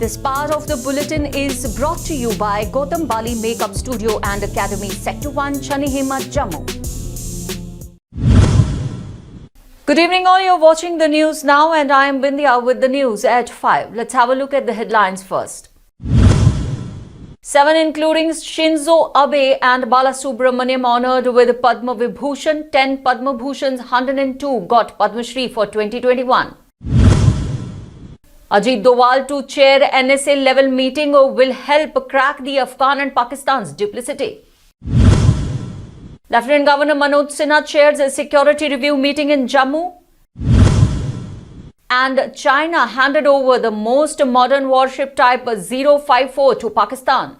This part of the bulletin is brought to you by Gautam Bali Makeup Studio and Academy, Sector 1, Chanihima, Jammu. Good evening all, you're watching the news now and I am Bindya with the news at 5. Let's have a look at the headlines first. 7 including Shinzo Abe and Balasubramaniam honored with Padma Vibhushan, 10 Padma Bhushans, 102 got Padma Shri for 2021. Ajit Doval to chair NSA level meeting will help crack the Afghan and Pakistan's duplicity. Lieutenant Governor Manoj Sinha chairs a security review meeting in Jammu. And China handed over the most modern warship type 054 to Pakistan.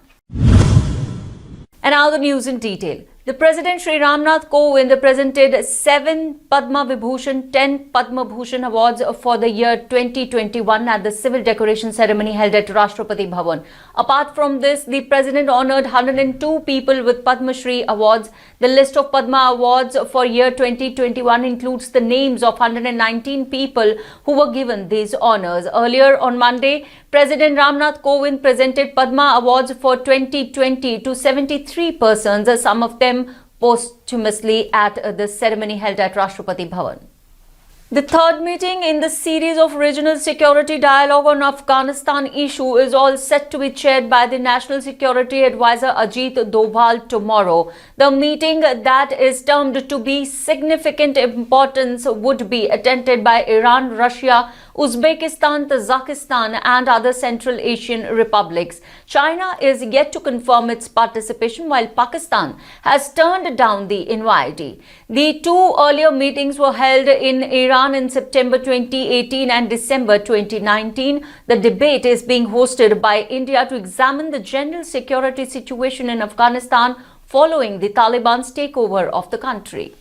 And now the news in detail. The President Shri Ramnath Kovind presented 7 Padma Vibhushan, 10 Padma Bhushan awards for the year 2021 at the civil decoration ceremony held at Rashtrapati Bhavan. Apart from this, the President honoured 102 people with Padma Shri awards. The list of Padma awards for year 2021 includes the names of 119 people who were given these honours. Earlier on Monday, President Ramnath Kovind presented Padma awards for 2020 to 73 persons, some of them posthumously at the ceremony held at Rashtrapati Bhavan. The third meeting in the series of regional security dialogue on Afghanistan issue is all set to be chaired by the National Security Advisor Ajit Doval tomorrow. The meeting that is termed to be significant importance would be attended by Iran, Russia, Uzbekistan, Tajikistan and other Central Asian republics. China is yet to confirm its participation while Pakistan has turned down the invite. The two earlier meetings were held in Iran in September 2018 and December 2019. The debate is being hosted by India to examine the general security situation in Afghanistan following the Taliban's takeover of the country.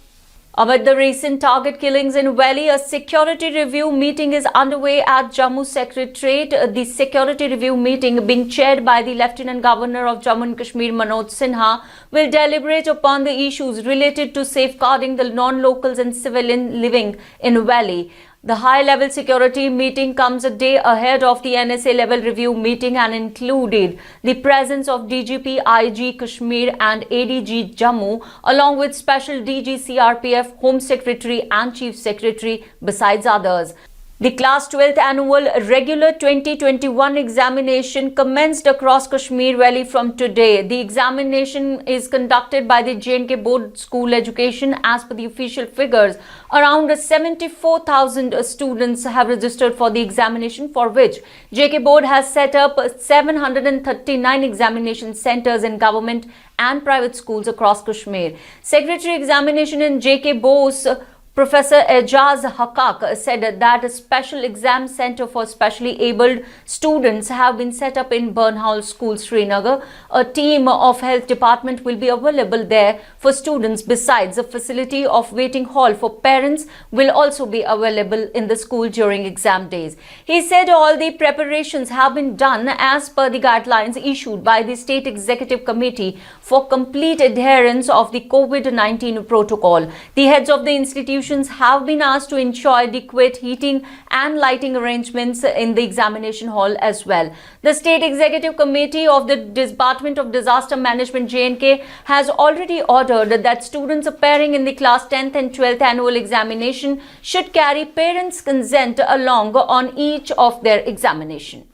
Amid the recent target killings in Valley, a security review meeting is underway at Jammu Secretariat. The security review meeting, being chaired by the Lieutenant Governor of Jammu and Kashmir Manoj Sinha, will deliberate upon the issues related to safeguarding the non-locals and civilian living in Valley. The high-level security meeting comes a day ahead of the NSA-level review meeting and included the presence of DGP IG Kashmir and ADG Jammu, along with Special DG CRPF, Home Secretary and Chief Secretary, besides others. The Class 12th Annual Regular 2021 examination commenced across Kashmir Valley from today. The examination is conducted by the J&K Board School Education. As per the official figures, around 74,000 students have registered for the examination, for which J&K Board has set up 739 examination centers in government and private schools across Kashmir. Secretary Examination in J&K Bose, Professor Ejaz Hakak, said that a special exam center for specially abled students have been set up in Burnhal School, Srinagar. A team of health department will be available there for students. Besides, a facility of waiting hall for parents will also be available in the school during exam days. He said all the preparations have been done as per the guidelines issued by the State Executive Committee for complete adherence of the COVID-19 protocol. The heads of the institution have been asked to ensure adequate heating and lighting arrangements in the examination hall as well. The State Executive Committee of the Department of Disaster Management J&K has already ordered that students appearing in the Class 10th and 12th Annual Examination should carry parents' consent along on each of their examination.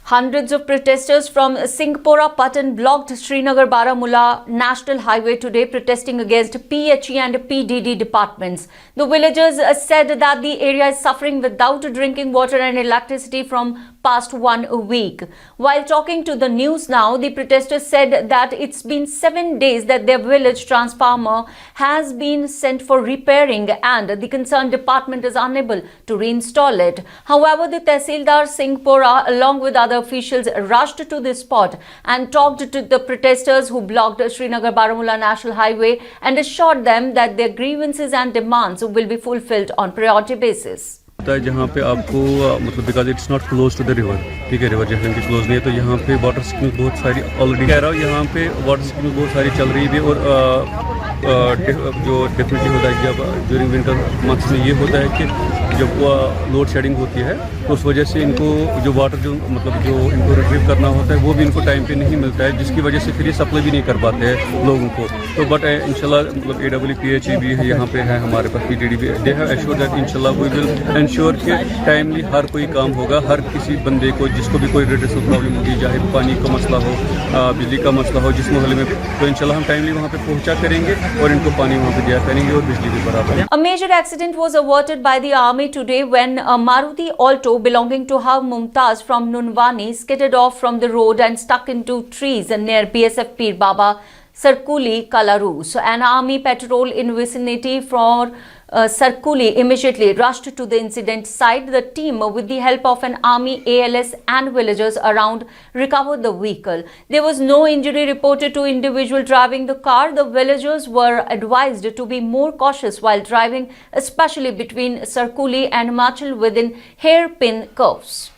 Hundreds of protesters from Singhpora Patan blocked Srinagar Baramulla National Highway today, protesting against PHE and PDD departments. The villagers said that the area is suffering without drinking water and electricity from past 1 week. While talking to the news now, the protesters said that it's been 7 days that their village transformer has been sent for repairing and the concerned department is unable to reinstall it. However, the Tehsildar Singhpora along with other officials rushed to the spot and talked to the protesters who blocked Srinagar Baramulla National Highway and assured them that their grievances and demands will be fulfilled on priority basis. जहाँ पे आपको मतलब because it's not close to the river, ठीक है, river जहाँ की close नहीं है, तो यहाँ पे वाटर स्कीम बहुत सारी ऑलरेडी कह रहा हूँ, यहाँ पे वाटर स्कीम बहुत सारी चल रही है और जो डेफिनेटली होता है जब ड्यूरिंग विंटर मंथ्स में ये होता है कि जब लोड शेडिंग होती है तो उस वजह से इनको जो वाटर जो मतलब जो इनको रिट्रीव करना होता है वो भी इनको टाइम पे नहीं मिलता है, जिसकी वजह से फिर ये सप्लाई भी नहीं कर पाते हैं लोगों को। तो बट इंशाल्लाह मतलब AWPHE भी है यहाँ पे है, हमारे पास PTD भी, दे हैव एश्योर्ड दैट इंशाल्लाह वी विल एंश्योर कि टाइमली हर कोई काम होगा, हर किसी बंदे को जिसको भी कोई रेडिएशन प्रॉब्लम होगी, चाहे पानी का मसला हो, बिजली का मसला हो जिस मोहल्ले में, तो इंशाल्लाह हम टाइमली वहाँ पे पहुँचा करेंगे और इनको पानी वहाँ पे दिया करेंगे और बिजली भी बराबर। A major accident was averted by the army today when a Maruti Alto belonging to Hav Mumtaz from Nunwani skidded off from the road and stuck into trees near BSF Pir Baba Sarkuli, Kalaru. So an army patrol in vicinity for Sarkuli immediately rushed to the incident site. The team, with the help of an army, ALS and villagers around, recovered the vehicle. There was no injury reported to individual driving the car. The villagers were advised to be more cautious while driving, especially between Sarkuli and Himachal within hairpin curves.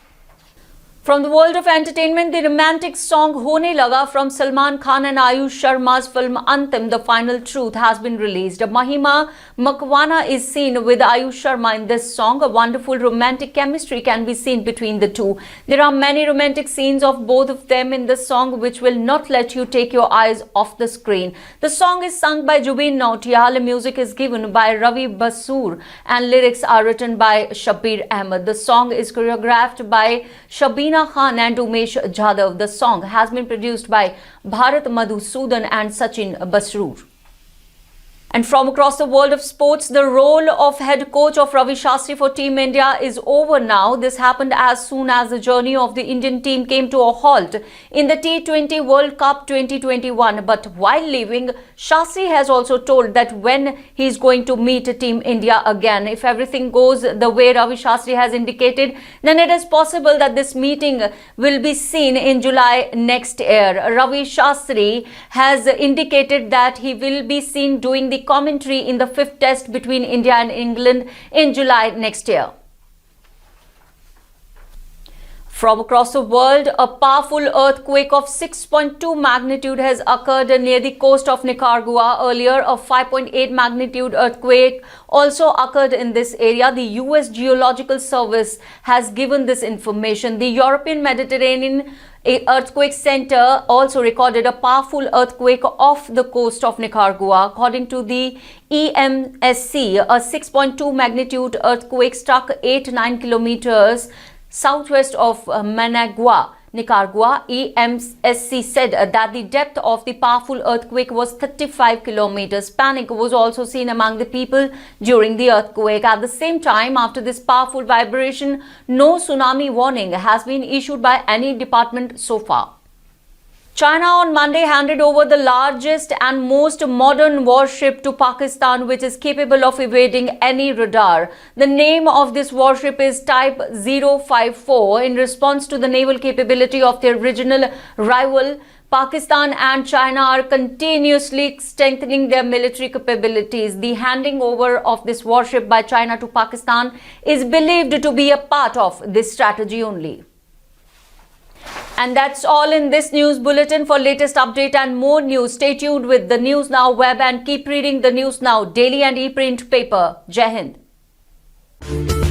From the world of entertainment, the romantic song Hone Laga from Salman Khan and Ayush Sharma's film Antim, The Final Truth, has been released. Mahima Makwana is seen with Ayush Sharma in this song. A wonderful romantic chemistry can be seen between the two. There are many romantic scenes of both of them in the song which will not let you take your eyes off the screen. The song is sung by Jubin Nautiyal, music is given by Ravi Basoor and lyrics are written by Shabir Ahmed. The song is choreographed by Shabina Khan and Umesh Jadhav. The song has been produced by Bharat Madhusudan and Sachin Basroor. And from across the world of sports, the role of head coach of Ravi Shastri for Team India is over now. This happened as soon as the journey of the Indian team came to a halt in the T20 World Cup 2021. But while leaving, Shastri has also told that when he is going to meet Team India again. If everything goes the way Ravi Shastri has indicated, then it is possible that this meeting will be seen in July next year. Ravi Shastri has indicated that he will be seen doing the commentary in the 5th test between India and England in July next year. From across the world, a powerful earthquake of 6.2 magnitude has occurred near the coast of Nicaragua. Earlier, a 5.8 magnitude earthquake also occurred in this area. The US Geological Service has given this information. The European Mediterranean Earthquake Center also recorded a powerful earthquake off the coast of Nicaragua. According to the EMSC, a 6.2 magnitude earthquake struck 8-9 kilometers southwest of Managua, Nicaragua. EMSC said that the depth of the powerful earthquake was 35 kilometers. Panic was also seen among the people during the earthquake. At the same time, after this powerful vibration, no tsunami warning has been issued by any department so far. China on Monday handed over the largest and most modern warship to Pakistan, which is capable of evading any radar. The name of this warship is Type 054. In response to the naval capability of their regional rival, Pakistan and China are continuously strengthening their military capabilities. The handing over of this warship by China to Pakistan is believed to be a part of this strategy only. And that's all in this news bulletin. For latest update and more news, stay tuned with the News Now web and keep reading the News Now daily and e-print paper. Jai Hind.